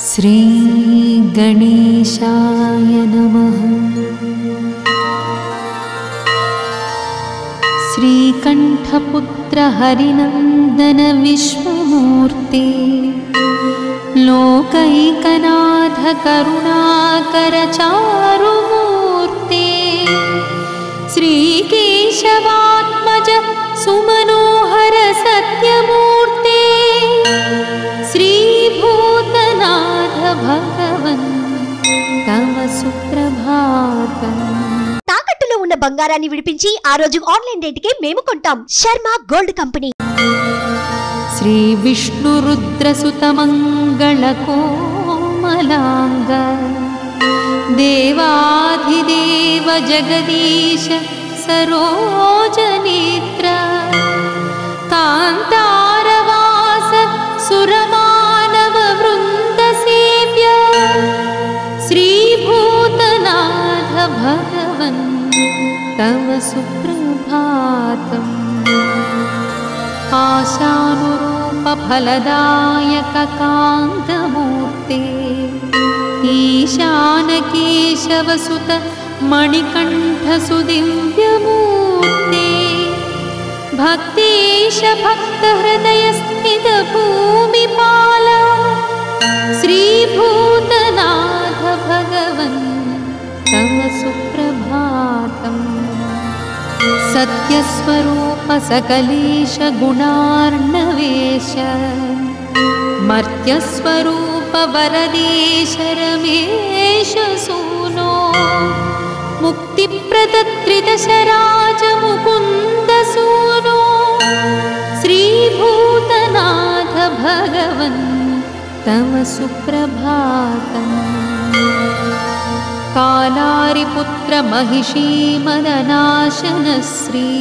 श्री गणेशाय नमः। श्रीकण्ठपुत्र हरिनन्दन विश्वमूर्ते, लोकैकनाथ करुणाकर चारुमूर्ते, श्रीकेशवात्मज सुमनोहर सत्यमूर्ते, श्रीभूतनाथ भगवन् तव सुप्रभातम्। తాకట్టులో ఉన్న బంగారాన్ని విడిపించి ఆ రోజు ఆన్లైన్ రేటుకే మేము కొంటాం. Sharma gold company. श्री विष्णुरुद्रसुत मंगल कोमलांग, देवाधिदेव जगदीश सरोजनेत्र, कांतारवास सुरमानव वृंद सेव्य, श्रीभूतनाथ भगवन् तव सुप्रभातम्। आशानुरूप फलदायक कान्तमूर्ते, ईशानकेशवसुत मणिकण्ठ सुदिव्यमूर्ते, भक्तेश भक्तहृदय स्थित भूमिपाल, श्रीभूतनाथ भगवन् तव सुप्रभातम्। सत्यस्वरूप सकलेश गुणार्णवेश, मर्त्यस्वरूप वरदेश रमेश सूनो, मुक्तिप्रदत्रिदशराज मुकुन्द सूनो, श्रीभूतनाथ भगवन् तव सुप्रभातम्। कालारिपुत्र महिषी मदनाशन श्री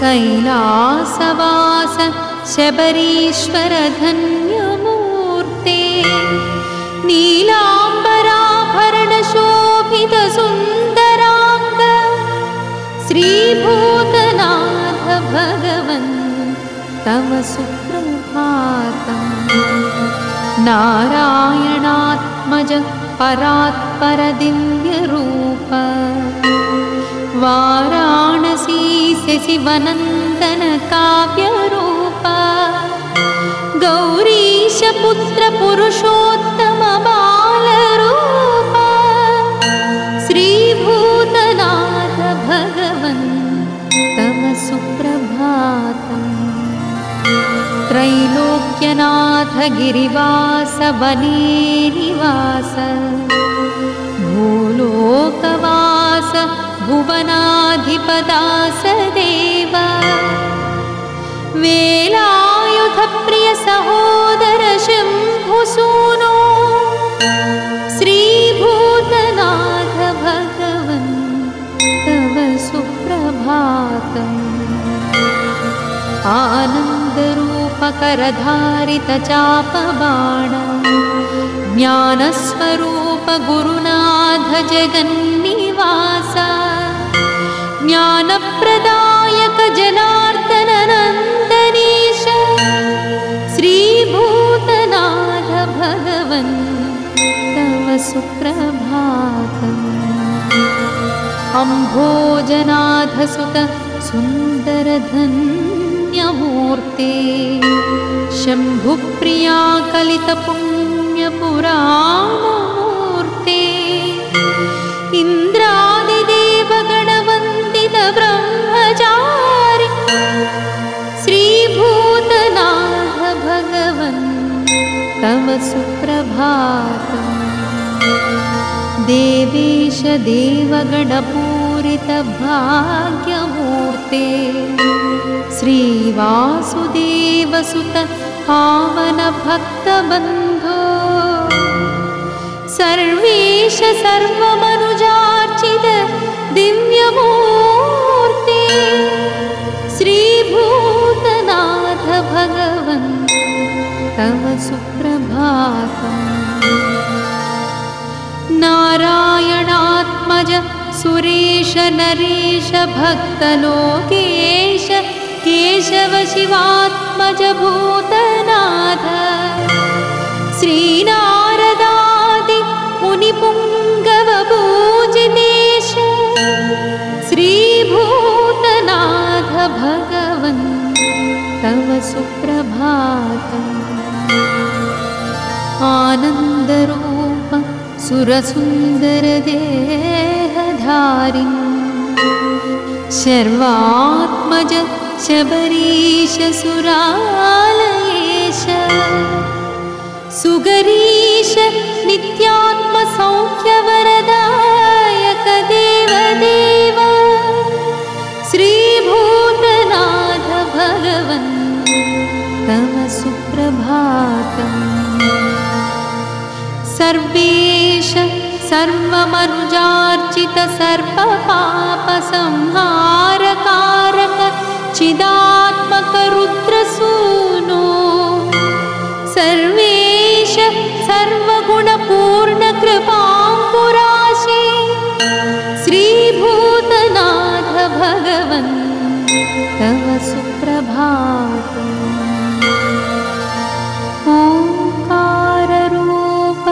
कैलासवास शबरीश्वर धन्यमूर्ते, नीलाम्बराभरण शोभित सुन्दरांग, श्रीभूतनाथ भगवन् तव सुप्रभातम्। नारायणात्मज परात्पर दिव्य रूप, वाराणसी शशिवनन्दन काव्य रूप, गौरीश पुत्र पुरुषोत्तम बाल रूप, श्रीभूतनाथ भगवन् तव सुप्रभातम्। त्रैलोक्यनाथ गिरिवास वने निवास, भूलोकवास भुवनाधिपदास देव, वेलायुध प्रिय सहोदर शम्भुसूनो, श्रीभूतनाथ भगवन् तव सुप्रभातम्। आनन्दरूपकरधारित चापबाण, ज्ञानस्वरूप गुरुनाथ जगन्निवास, ज्ञानप्रदायक जनार्दन नन्दनीश, श्रीभूतनाथ भगवन् तव सुप्रभातम्। अम्भोजनाथ सुत सुन्दर धन्यमूर्ते, शम्भुप्रिया कलित पुण्यपुराणमूर्ते, इन्द्रादिदेव गणवन्दित ब्रह्मचारि, श्रीभूतनाथ भगवन् तव सुप्रभातम्। देवेश देवगणपूरित भाग्यमूर्ते, श्रीवासुदेवसुत पावन भक्तबन्धो, सर्वेश सर्वमनुजार्चित दिव्यमूर्ते, श्रीभूतनाथ भगवन् तव सुप्रभातम्। नारायणात्मज सुरेश नरेश भक्तलोकेश, केशव शिवात्मज भूतनाथ, सुप्रभातम्। आनन्दरूप सुरसुन्दरदेहधारिन् शर्वात्मज शबरीश सुरालयेश सुगरीश नित्यात्मसौख्यवरदायक देवदेव श्रीभूतनाथ भगवन् तव सुप्रभातम्। सर्वेश सर्वमनुजार्चित सर्वपापसंहारकारक चिदात्मक रुद्रसूनो सर्वेश सर्वगुणपूर्ण कृपाम्बुराशे श्रीभूतनाथ भगवन् तव सुप्रभातम्। ओंकाररूप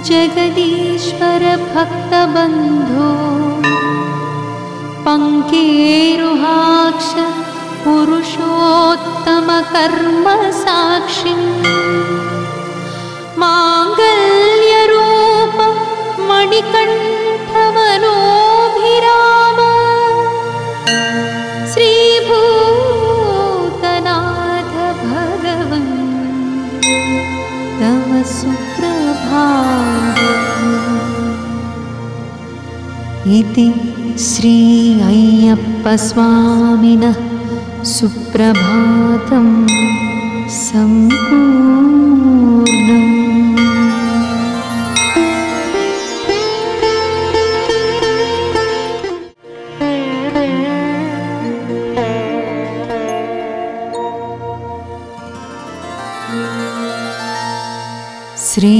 जगदीश्वर भक्तबन्धो पङ्केरुहाक्ष पुरुषोत्तम कर्म साक्षी माङ्गल्यरूप मणिकण्ठमनोभिराम श्रीभूतनाथ भगवन् तव सुप्रभातम्। इति श्री अय्यप्पस्वामिनः सुप्रभातं सम्पूर्णम्। श्री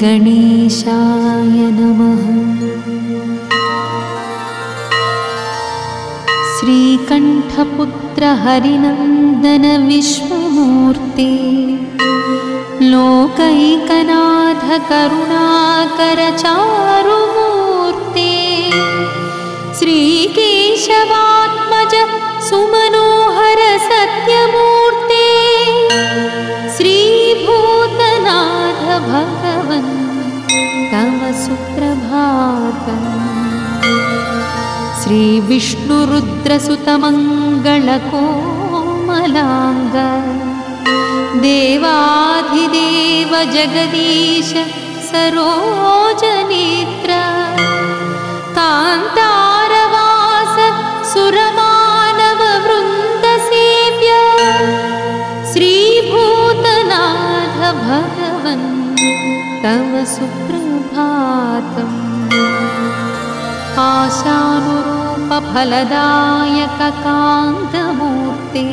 गणेशाय नमः। श्रीकण्ठपुत्र हरिनन्दन विश्वमूर्ते लोकैकनाथ करुणाकर चारुमूर्ते श्रीकेशवात्मज सुमनोहर सत्यमूर्ते श्रीभूतनाथ भगवन् तव सुप्रभातम्। श्री विष्णुरुद्रसुतमङ्गलकोमलाङ्ग देवाधिदेव जगदीश सरोजनेत्र कान्तारवास सुरमानव वृन्दसेव्य श्रीभूतनाथ भगवन् तव सुप्रभातम्। आशानुरूप फलदायक कान्तमूर्ते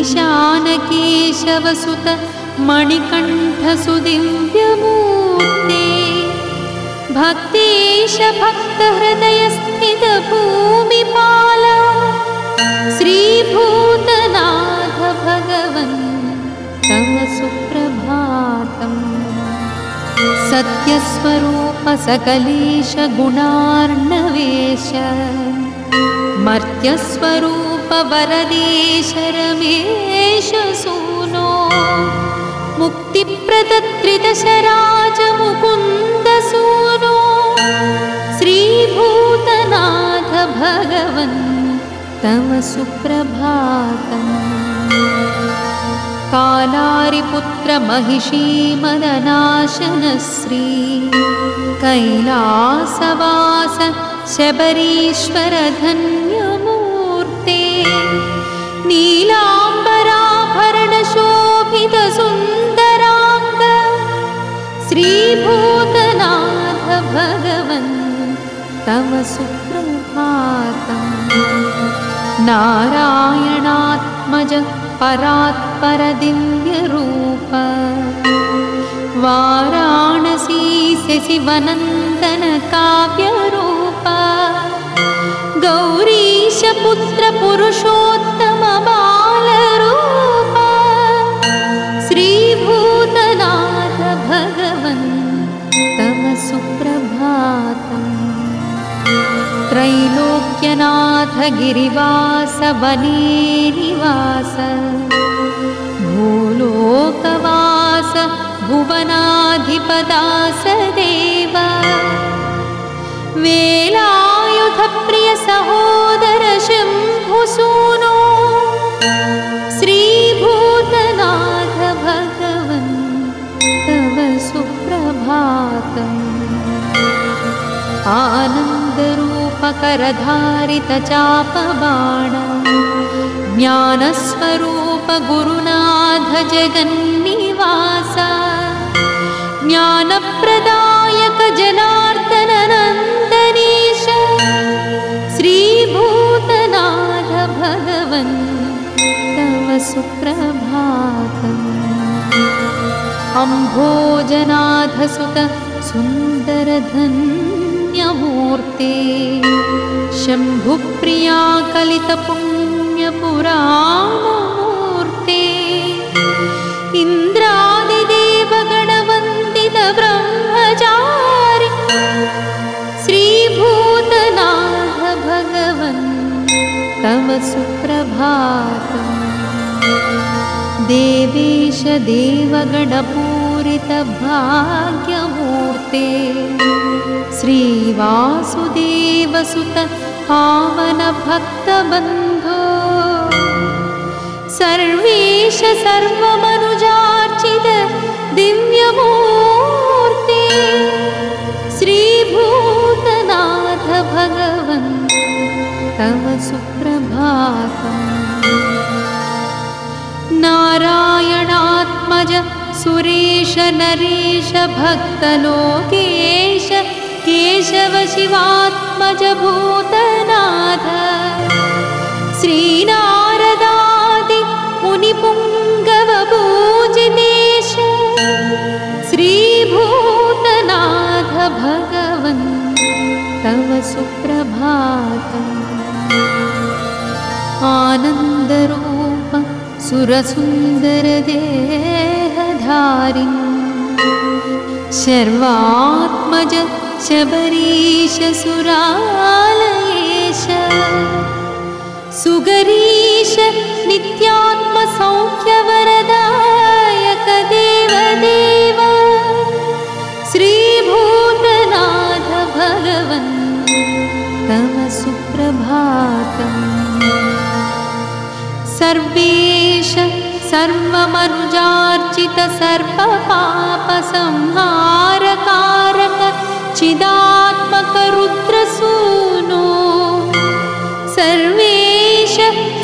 ईशानकेशवसुत मणिकण्ठ सुदिव्यमूर्ते भक्तेश भक्तहृदयस्थित भूमिपाल श्रीभूतनाथ भगवन् तव सुप्रभातम्। सत्यस्वरूप सकलेश गुणार्णवेश मर्त्यस्वरूप वरदेश रमेश सूनो मुक्तिप्रदत्रिदशराज मुकुन्द सूनो श्रीभूतनाथ भगवन् तव सुप्रभातम्। कालारिपुत्र महिषी मदनाशन श्री कैलासवास शबरीश्वर धन्यमूर्ते नीलाम्बराभरण शोभित सुन्दरांग श्रीभूतनाथ भगवन् तव सुप्रभातम्। नारायणात्मज परात्पर दिव्यरूप वाराणसी शशिवनन्दन काव्यरूप गौरीश पुत्र पुरुषोत्तम बालरूप श्रीभूतनाथ भगवन् तव सुप्रभातम्। त्रैलोक्यनाथ गिरिवास वने निवास भूलोकवास भुवनाधिपदास देव वेलायुध प्रिय सहोदर शम्भुसूनो श्रीभूतनाथ भगवन् तव सुप्रभातम् आनन्दरूपकरधारित चापबाण ज्ञानस्वरूप गुरुनाथ जगन्निवास ज्ञानप्रदायक जनार्दन नन्दनीश श्रीभूतनाथ भगवन् तव सुप्रभातम् अम्भोजनाथ सुत सुन्दरधन्यमूर्ते शम्भुप्रिया कलितपुण्यपुराणमूर्ते इन्द्रादिदेवगणवन्दित ब्रह्मचारि श्रीभूतनाथ भगवन् तव सुप्रभातम् देवेश देवगणपूरित भाग्यमूर्ते श्रीवासुदेवसुत पावन भक्तबन्धो सर्वेश सर्वमनुजार्चित दिव्यमूर्ते श्रीभूतनाथ भगवन् तव सुप्रभातम् नारायणात्मज सुरेश नरेश भक्तलोकेश केशव शिवात्मज भूतनाथ श्रीनारदादि मुनिपुङ्गव पूजितेश श्रीभूतनाथ भगवन् तव सुप्रभातम् आनन्दरूप सुरसुन्दर देहधारिन् शर्वात्मज शबरीश सुरालयेश सुगरीश नित्यात्मसौख्यवरदायक देवदेव श्रीभूतनाथ भगवन् तव सुप्रभातम् सर्वेश सर्वमनुजार्चित सर्वपापसंहारकारक चिदात्मक रुद्रसूनो सर्वेश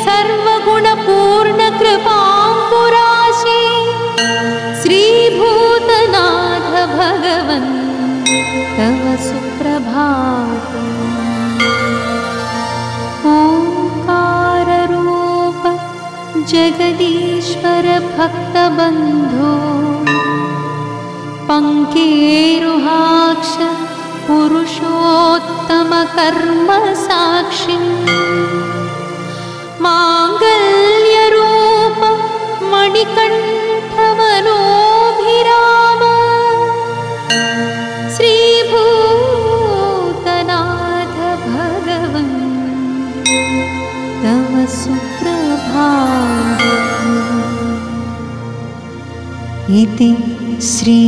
सर्वगुणपूर्ण कृपाम्बुराशे श्रीभूतनाथ भगवन् तव सुप्रभातम् ओंकाररूप जगदीश्वर भक्तबन्धो पंकेरुहाक्ष पुरुषोत्तम कर्म साक्षी मांगल्यरूप मणिकण्ठ मनोभिराम श्रीभूतनाथ भगवन् तव सुप्रभातम् इति श्री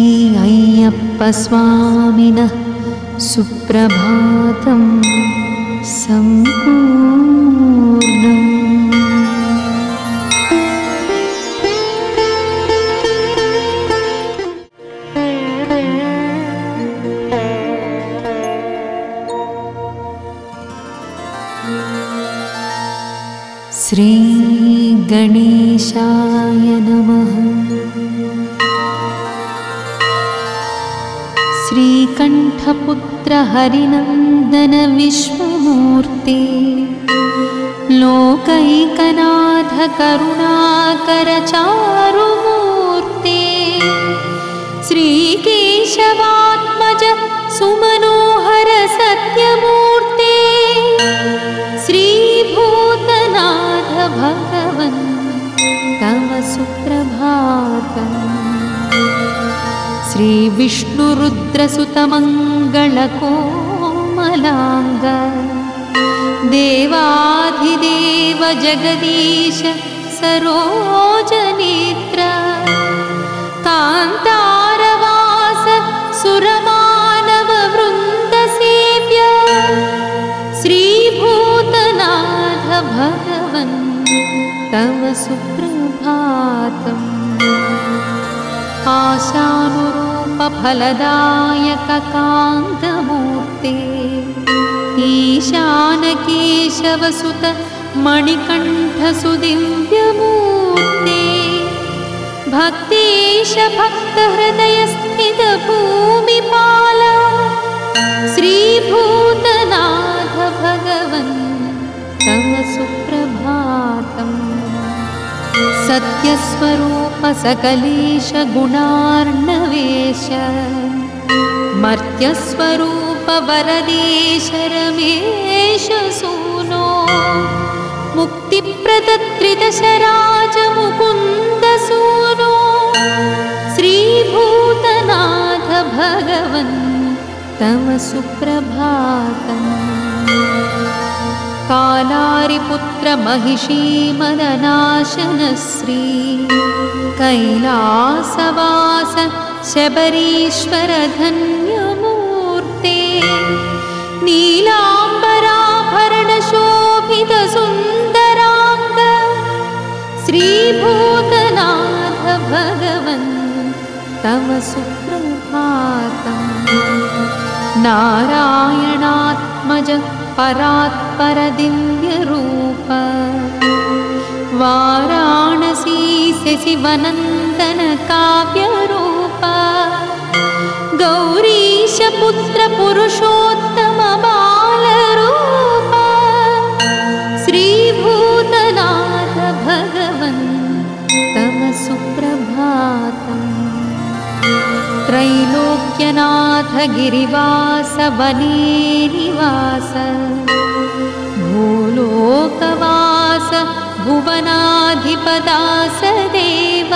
अय्यप्पस्वामिनः सुप्रभातं सम्पूर्णम्। श्री गणेशाय नमः। श्रीकण्ठपुत्र हरिनन्दन विश्वमूर्ते लोकैकनाथ करुणाकर चारुमूर्ते श्रीकेशवात्मज सुमनोहर सत्यमूर्ते श्रीभूतनाथ भगवन् तव सुप्रभातम्। श्री विष्णुरुद्रसुतमङ्गलकोमलाङ्ग देवाधिदेव जगदीश सरोजनेत्र कान्तारवास सुरमानववृन्दसेव्य श्रीभूतनाथ भगवन् तव सुप्रभातम्। आशानुरूपफलदायककान्तमूर्ते ईशानकेशवसुत मणिकण्ठसुदिव्यमूर्ते भक्तेश भक्तहृदयस्थितभूमिपाल श्रीभूतनाथ भगवन् तव सुप्रभातम्। सत्यस्वरूप सकलेश गुणार्णवेश मर्त्यस्वरूप वरदेश रमेश सूनो मुक्तिप्रदत्रिदशराज मुकुन्द सूनो श्रीभूतनाथ भगवन् तव सुप्रभातम्। कालारिपुत्र महिषी मदनाशनश्री कैलासवास शबरीश्वर धन्यमूर्ते नीलाम्बराभरण शोभित सुन्दरांग श्रीभूतनाथ भगवन् तव सुप्रभातम्। नारायणात्मज परात्पर दिव्यरूप वाराणसी शशिवनन्दन काव्यरूप गौरीश पुत्र पुरुषोत्तम बालरूप श्रीभूतनाथ भगवन् तव सुप्रभातम्। त्रैलोक्यनाथ गिरिवास वने निवास भूलोकवास भुवनाधिपदास देव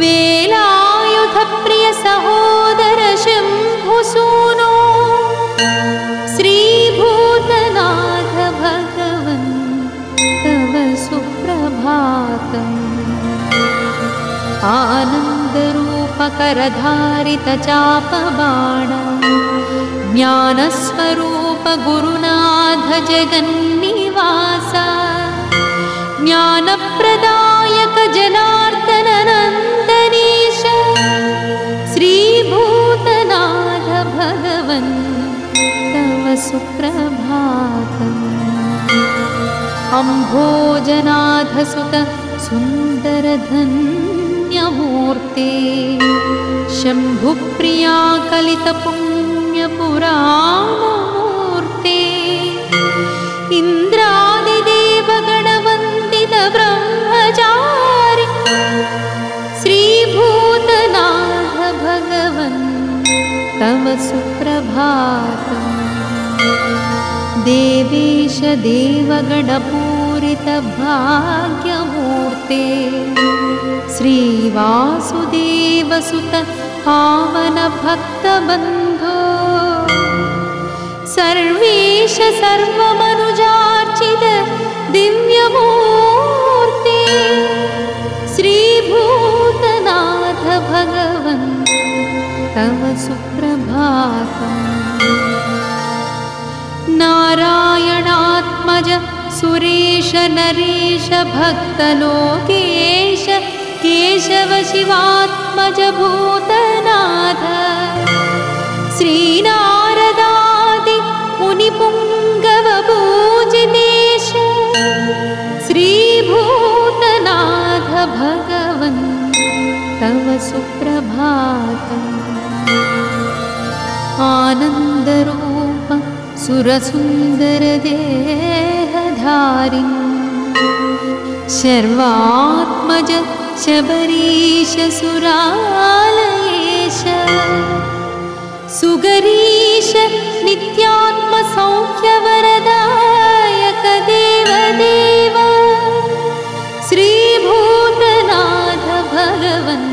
वेलायुध प्रिय सहोदर शम्भुसूनो श्रीभूतनाथ भगवन् तव सुप्रभातम्। आनन्दरूपकरधारित चापबाण ज्ञानस्वरूप गुरुनाथ जगन्निवास ज्ञानप्रदायक जनार्दन नन्दनीश श्रीभूतनाथ भगवन् तव सुप्रभातम्। अम्भोजनाथ सुत सुन्दर धन्यमूर्ते शम्भुप्रिया कलित पुण्यपुराणमूर्ते इन्द्रादिदेवगणवन्दित ब्रह्मचारि श्रीभूतनाथ भगवन् तव सुप्रभातम्। देवेश देवगणपूरित भाग्यमूर्ते श्रीवासुदेवसुत पावन भक्तबन्धो सर्वेश सर्वमनुजार्चित दिव्यमूर्ते श्रीभूतनाथ भगवन् तव सुप्रभातम्। नारायणात्मज सुरेश नरेश भक्तलोकेश केशव शिवात्मज भूतनाथ श्रीनारदादि मुनिपुङ्गव पूजितेश श्रीभूतनाथ भगवन् तव सुप्रभातम्। आनन्दरूप सुरसुन्दर देहधारिन् शर्वात्मज शबरीश सुरालयेश सुगरीश नित्यात्म सौख्यवरदायक देवदेव श्रीभूतनाथ भगवन्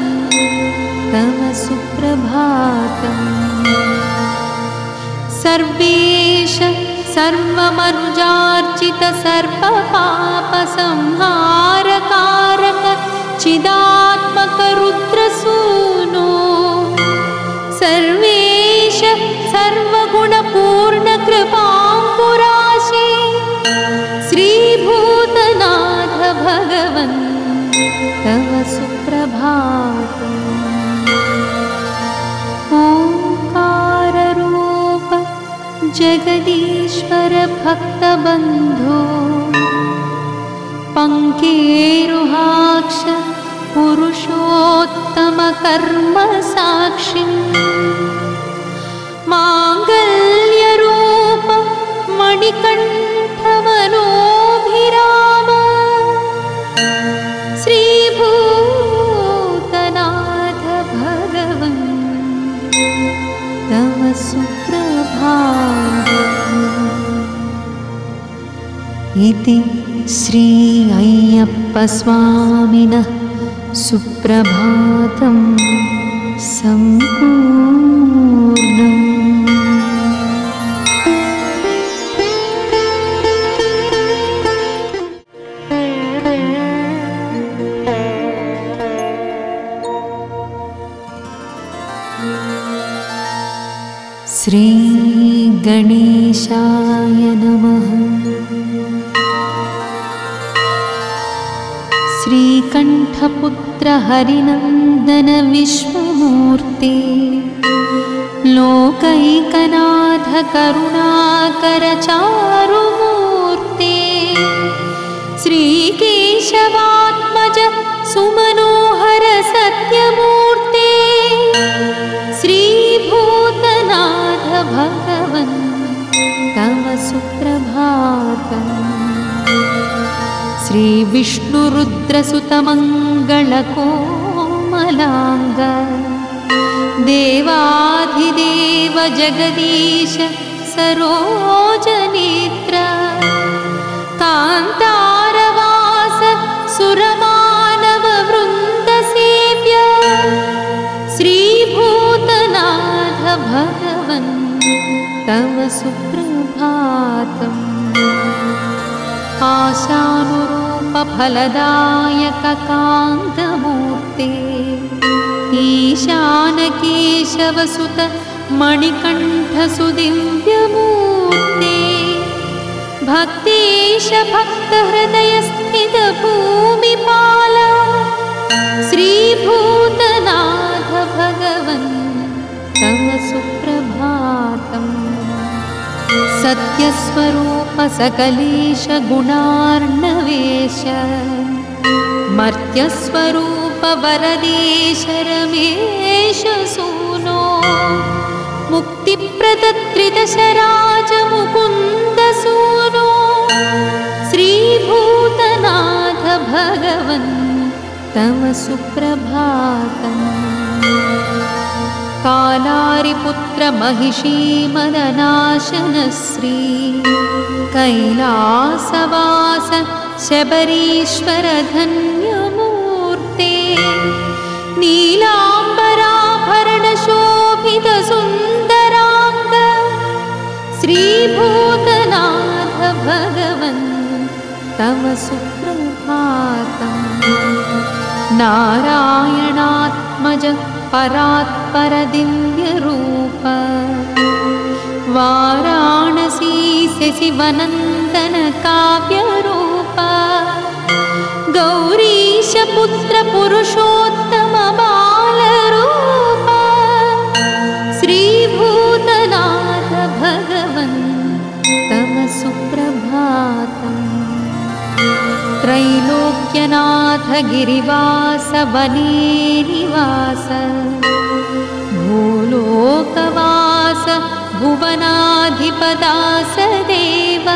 तव सुप्रभातम्। सर्वेश सर्वमनुजार्चित सर्वपापसंहारकारक चिदात्मक रुद्रसूनो सर्वेश सर्वगुणपूर्ण कृपाम्बुराशे श्रीभूतनाथ भगवन् तव सुप्रभातम्। ओंकाररूप जगदीश्वर भक्तबन्धो पंकेरुहाक्ष पुरुषोत्तम कर्म साक्षी मांगल्यरूप मणिकण्ठ मनोभिराम श्रीभूतनाथ भगवन् तव सुप्रभातम्। इति श्री अय्यप्पस्वामिनः सुप्रभातं सम्पूर्णम्। श्री गणेशाय नमः। श्रीकण्ठपुत्र हरिनन्दन विश्वमूर्ते लोकैकनाथ करुणाकर चारुमूर्ते श्रीकेशवात्मज सुमनोहर सत्यमूर्ते श्रीभूतनाथ भगवन् तव सुप्रभातम्। श्री विष्णुरुद्रसुतमङ्गलकोमलाङ्ग देवाधिदेव जगदीश सरोजनेत्र कान्तारवास सुरमानव वृन्दसेव्य श्रीभूतनाथ भगवन् तव सुप्रभातम्। आशानुरूप फलदायक कान्तमूर्ते ईशानकेशवसुत मणिकण्ठ सुदिव्यमूर्ते भक्तेश भक्तहृदय स्थित भूमिपाल श्रीभूतनाथ भगवन् तव सुप्रभातम्। सत्यस्वरूप सकलेश गुणार्णवेश मर्त्यस्वरूप वरदेश रमेश सूनो मुक्तिप्रदत्रिदशराज मुकुन्द सूनो श्रीभूतनाथ भगवन् तव सुप्रभातम्। कालारिपुत्र महिषी मदनाशन श्री कैलासवास शबरीश्वर धन्यमूर्ते नीलाम्बराभरण शोभित सुन्दरांग श्रीभूतनाथ भगवन् तव सुप्रभातम्। नारायणात्मज परात्पर दिव्यरूप वाराणसी शशिवनन्दन काव्यरूप गौरीश पुत्र पुरुषोत्तम बालरूप श्रीभूतनाथ भगवन् तव सुप्रभातम्। त्रैलोक्यनाथ गिरिवास वने निवास भूलोकवास भुवनाधिपदास देव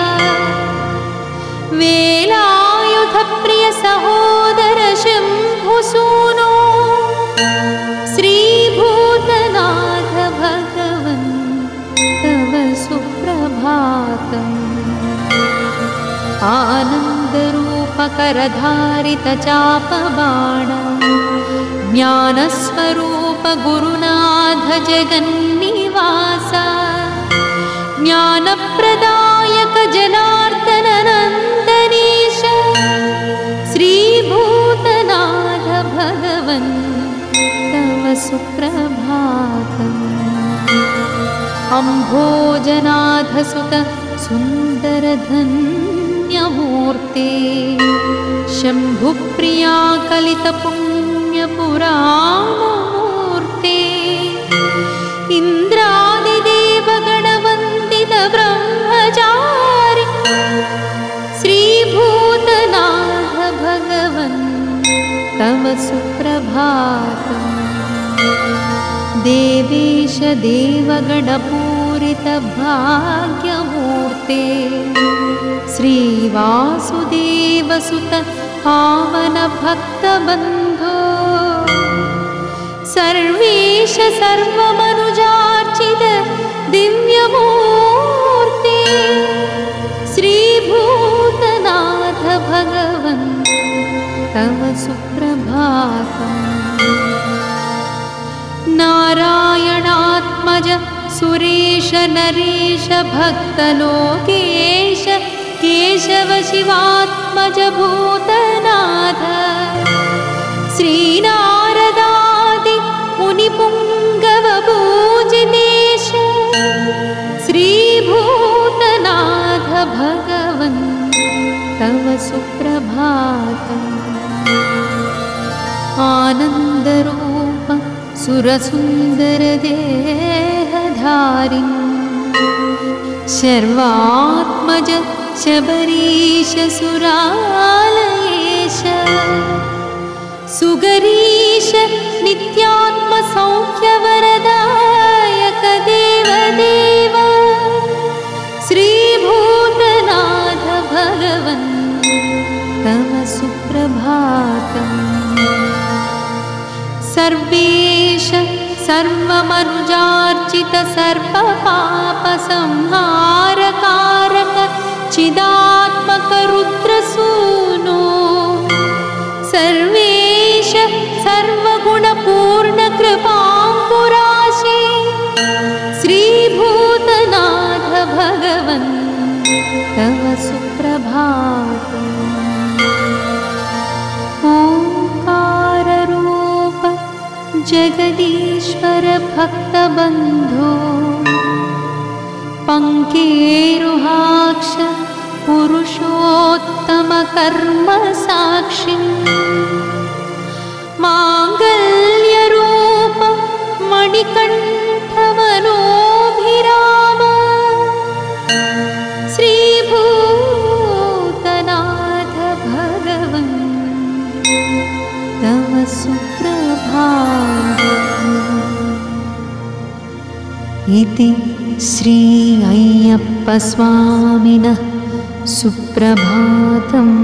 वेलायुध प्रिय सहोदर शम्भुसूनो श्रीभूतनाथ भगवन् तव सुप्रभातम्। आनन्दरूप करधारित चापबाण ज्ञानस्वरूप गुरुनाथ जगन्निवास ज्ञानप्रदायक नायक जनार्दन नन्दनीश श्रीभूतनाथ भगवन् तव सुप्रभातम्। अम्भोजनाथ सुत सुन्दरधन्यमूर्ते शम्भुप्रिया कलितपुण्यपुराणमूर्ते इन्द्रादिदेवगणवन्दित ब्रह्मचारि श्रीभूतनाथ भगवन् तव सुप्रभातम्। देवेश देवगणपूरित भाग्यमूर्ते श्रीवासुदेवसुत पावन भक्तबन्धो सर्वेश सर्वमनुजार्चित दिव्यमूर्ते श्रीभूतनाथ भगवन् तव सुप्रभातम्। नारायणात्मज सुरेश नरेश भक्तलोकेश केशव शिवात्मज भूतनाथ श्रीनारदादि मुनिपुङ्गव पूजितेश श्रीभूतनाथ भगवन् तव सुप्रभातम्। आनन्दरूप सुरसुन्दरदेहधारिन् शर्वात्मज शबरीश सुरालयेश सुगरीश नित्यात्मसौख्यवरदायक देवदेव श्रीभूतनाथ भगवन् तव सुप्रभातम्। सर्वेश सर्वमनुजार्चित सर्वपापसंहारकारक चिदात्मक रुद्रसूनो सर्वेश सर्वगुणपूर्ण कृपाम्बुराशे श्रीभूतनाथ भगवन् तव सुप्रभातम्। ओंकाररूप जगदीश्वर भक्तबन्धो पङ्केरुहाक्ष पुरुषोत्तम कर्म साक्षी माङ्गल्यरूप मणिकण्ठ मनोभिराम श्रीभूतनाथ भगवन् तव सुप्रभातम्। इति श्री अय्यप्प स्वामिनः सुप्रभातम्।